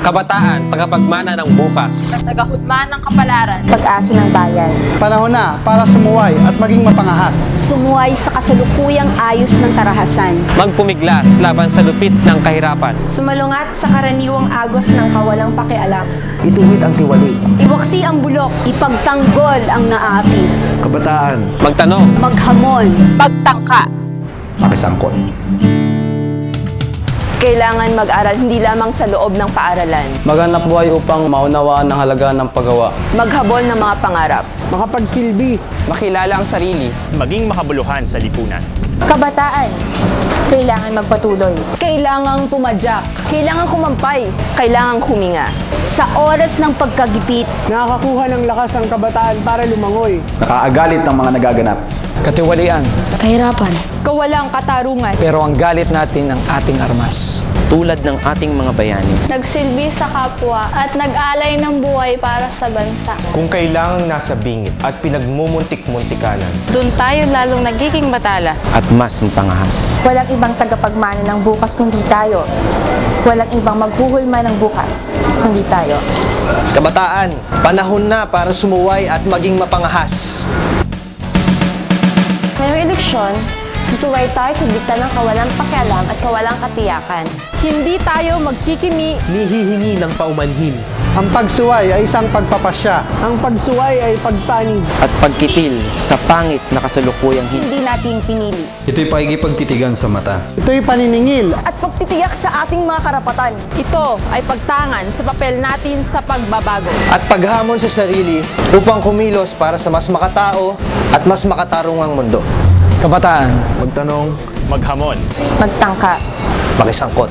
Kabataan, tagapagmana ng bukas. Tagahutman ng kapalaran. Pag-asa ng bayan. Panahon na para sumuway at maging mapangahas. Sumuway sa kasalukuyang ayos ng tarahasan. Magpumiglas laban sa lupit ng kahirapan. Sumalungat sa karaniwang agos ng kawalang pakialam. Ituwid ang tiwali. Iwaksi ang bulok. Ipagtanggol ang naapi. Kabataan. Magtanong. Maghamon. Pagtangka. Makisangkot. Kailangan mag-aral hindi lamang sa loob ng paaralan. Maghanap buhay upang maunawaan ang halaga ng paggawa. Maghabol ng mga pangarap. Makapagsilbi. Makilala ang sarili. Maging makabuluhan sa lipunan. Kabataan, kailangan magpatuloy. Kailangang pumadyak. Kailangang kumampay. Kailangang huminga. Sa oras ng pagkagipit. Nakakakuha ng lakas ang kabataan para lumangoy. Nakaagalit ng mga nagaganap. Katiwalian. Kahirapan. Kawalang katarungan. Pero ang galit natin ang ating armas. Tulad ng ating mga bayani. Nagsilbi sa kapwa at nag-alay ng buhay para sa bansa. Kung kailangang nasa bingit at pinagmumuntik-muntikanan. Doon tayo lalong nagiging matalas. At mas mapangahas. Walang ibang tagapagmana ng bukas kundi tayo. Walang ibang maghuhulma ng bukas kundi tayo. Kabataan, panahon na para sumuway at maging mapangahas. Ngayong eleksyon, susuway tayo sa dikta ng kawalang pakialam at kawalang katiyakan. Hindi tayo magkikimi. Nihihingi ng paumanhin. Ang pagsuway ay isang pagpapasya. Ang pagsuway ay pagpanig. At pagkitil sa pangit na kasalukuyang Hindi natin pinili. Ito'y pakikipagtitigan sa mata. Ito'y paniningil. At pagtitiyak sa ating mga karapatan. Ito ay pagtangan sa papel natin sa pagbabago. At paghamon sa sarili upang kumilos para sa mas makatao at mas makatarungang mundo. Kabataan. Magtanong. Maghamon. Magtangka. Makisangkot.